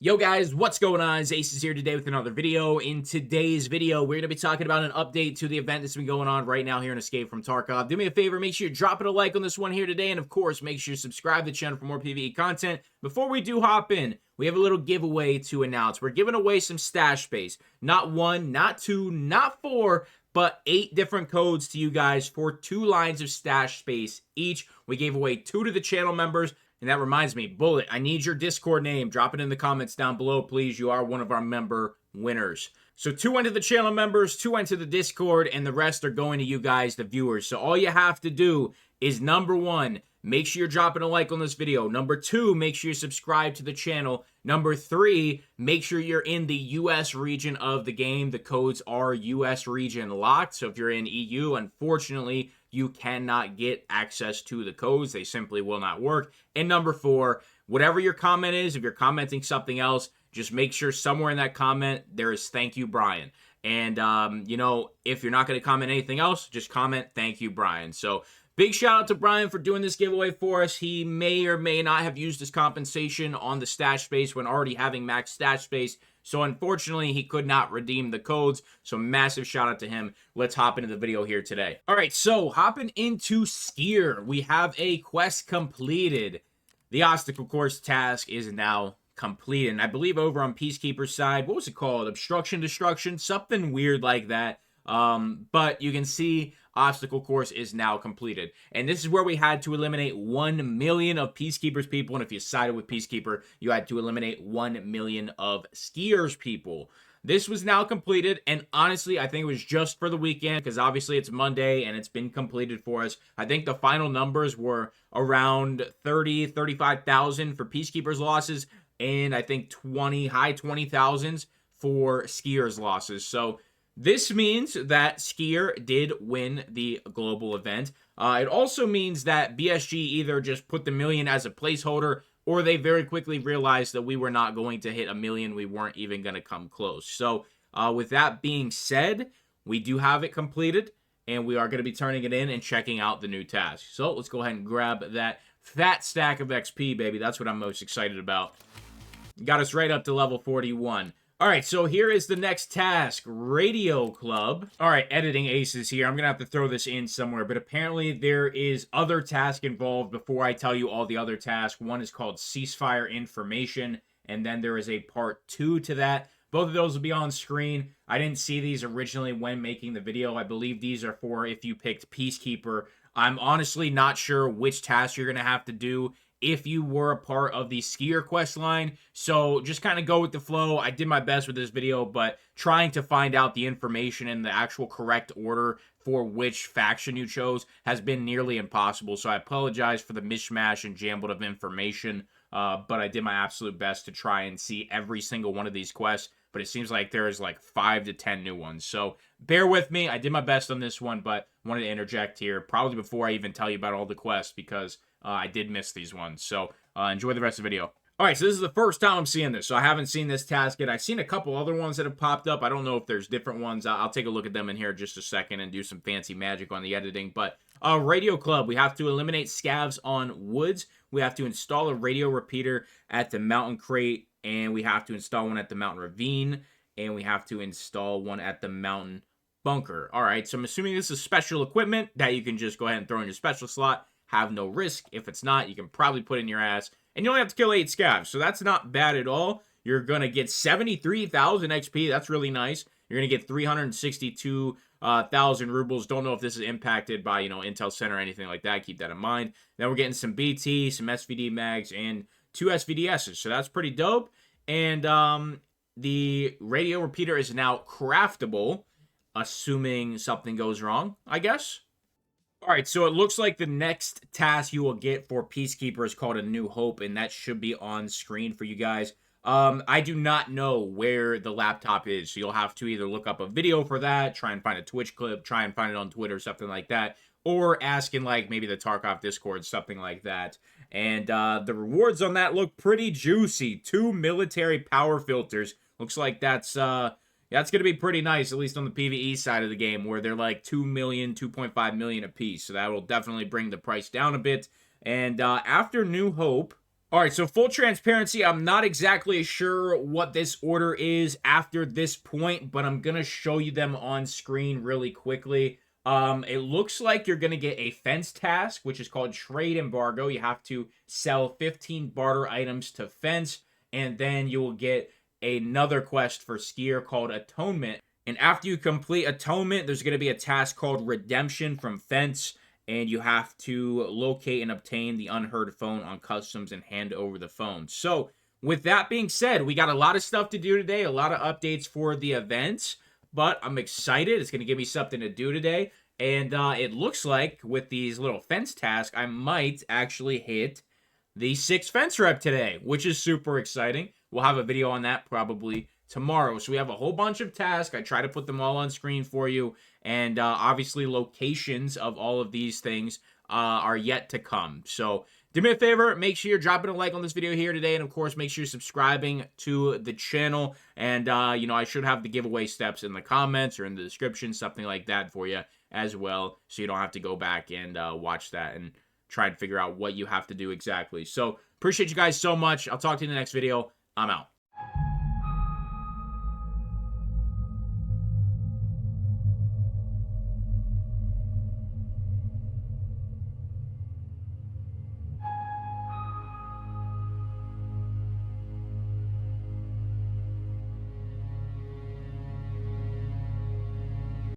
Yo guys, what's going on? Acez here today with another video. In today's video, we're going to be talking about an update to the event that's been going on right now here in Escape from Tarkov. Do me a favor, make sure you drop it a like on this one here today, and of course, make sure you subscribe to the channel for more PvE content. Before we do hop in, we have a little giveaway to announce. We're giving away some stash space. Not one, not two, not four, but 8 different codes to you guys for 2 lines of stash space each. We gave away 2 to the channel members. And that reminds me, Bullet, I need your Discord name. Drop it in the comments down below, please. You are one of our member winners. So 2 went to the channel members, 2 went to the Discord, and the rest are going to you guys, the viewers. So all you have to do is, number 1, make sure you're dropping a like on this video. Number 2, make sure you subscribe to the channel. Number 3, make sure you're in the US region of the game. The codes are US region locked. So if you're in EU, unfortunately, you cannot get access to the codes. They simply will not work. And number 4, whatever your comment is, if you're commenting something else, just make sure somewhere in that comment there is "Thank you, Brian." And, if you're not going to comment anything else, just comment "Thank you, Brian." So big shout out to Brian for doing this giveaway for us. He may or may not have used his compensation on the stash space when already having max stash space. So unfortunately, he could not redeem the codes. So massive shout out to him. Let's hop into the video here today. All right, so hopping into Skier, we have a quest completed. The obstacle course task is now completed. And I believe over on Peacekeeper's side, what was it called? Obstruction, destruction, something weird like that. But you can see obstacle course is now completed. And this is where we had to eliminate 1 million of Peacekeeper's people. And if you sided with Peacekeeper, you had to eliminate 1 million of Skier's people. This was now completed, and honestly, I think it was just for the weekend, because obviously it's Monday, and it's been completed for us. I think the final numbers were around 35,000 for Peacekeeper's losses, and I think high 20,000s for Skier's losses. So this means that Skier did win the global event. It also means that BSG either just put the million as a placeholder, or they very quickly realized that we were not going to hit 1 million. We weren't even going to come close. So with that being said, we do have it completed, and we are going to be turning it in and checking out the new task. So let's go ahead and grab that fat stack of XP, baby. That's what I'm most excited about. Got us right up to level 41. All right, so here is the next task, Radio Club. All right, editing Acez here. I'm going to have to throw this in somewhere, but apparently there is other task involved before I tell you all the other tasks. One is called Ceasefire Information, and then there is a part 2 to that. Both of those will be on screen. I didn't see these originally when making the video. I believe these are for if you picked Peacekeeper. I'm honestly not sure which task you're going to have to do if you were a part of the Skier quest line. So just kind of go with the flow. I did my best with this video, but trying to find out the information in the actual correct order for which faction you chose has been nearly impossible. So I apologize for the mishmash and jumbled of information, but I did my absolute best to try and see every single one of these quests. But it seems like there is like 5 to 10 new ones. So bear with me. I did my best on this one, but wanted to interject here probably before I even tell you about all the quests, because I did miss these ones. So enjoy the rest of the video. All right, so this is the first time I'm seeing this. So I haven't seen this task yet. I've seen a couple other ones that have popped up. I don't know if there's different ones. I'll take a look at them in here in just a second and do some fancy magic on the editing. But Radio Club, we have to eliminate scavs on woods. We have to install a radio repeater at the mountain crate, and we have to install one at the mountain ravine, and we have to install one at the mountain bunker. All right, so I'm assuming this is special equipment that you can just go ahead and throw in your special slot. Have no risk. If it's not, you can probably put it in your ass. And you only have to kill 8 scavs, so that's not bad at all. You're going to get 73,000 XP. That's really nice. You're going to get 362,000 rubles. Don't know if this is impacted by, Intel Center or anything like that. Keep that in mind. Then we're getting some BT, some SVD mags, and 2 SVDSs. So that's pretty dope. And the radio repeater is now craftable, assuming something goes wrong, I guess. All right, so it looks like the next task you will get for Peacekeeper is called A New Hope, and that should be on screen for you guys. I do not know where the laptop is, so you'll have to either look up a video for that, try and find a Twitch clip, try and find it on Twitter, something like that, or ask in, like, maybe the Tarkov Discord, something like that. And the rewards on that look pretty juicy. 2 military power filters. Looks like that's going to be pretty nice, at least on the PvE side of the game, where they're like 2 million, 2.5 million a piece. So that will definitely bring the price down a bit. And after New Hope, All right, so full transparency, I'm not exactly sure what this order is after this point, but I'm going to show you them on screen really quickly. It looks like you're going to get a fence task, which is called Trade Embargo. You have to sell 15 barter items to fence, and then you will get another quest for Skier called Atonement. And after you complete Atonement, there's going to be a task called Redemption from Fence, and you have to locate and obtain the unheard phone on customs and hand over the phone. So, with that being said, we got a lot of stuff to do today, a lot of updates for the events, but I'm excited. It's going to give me something to do today, and it looks like with these little fence tasks, I might actually hit the 6 fence rep today, which is super exciting. We'll have a video on that probably tomorrow. So we have a whole bunch of tasks. I try to put them all on screen for you. And obviously locations of all of these things are yet to come. So do me a favor, make sure you're dropping a like on this video here today. And of course, make sure you're subscribing to the channel. And, you know, I should have the giveaway steps in the comments or in the description, something like that for you as well. So you don't have to go back and watch that and try to figure out what you have to do exactly. So appreciate you guys so much. I'll talk to you in the next video. I'm out.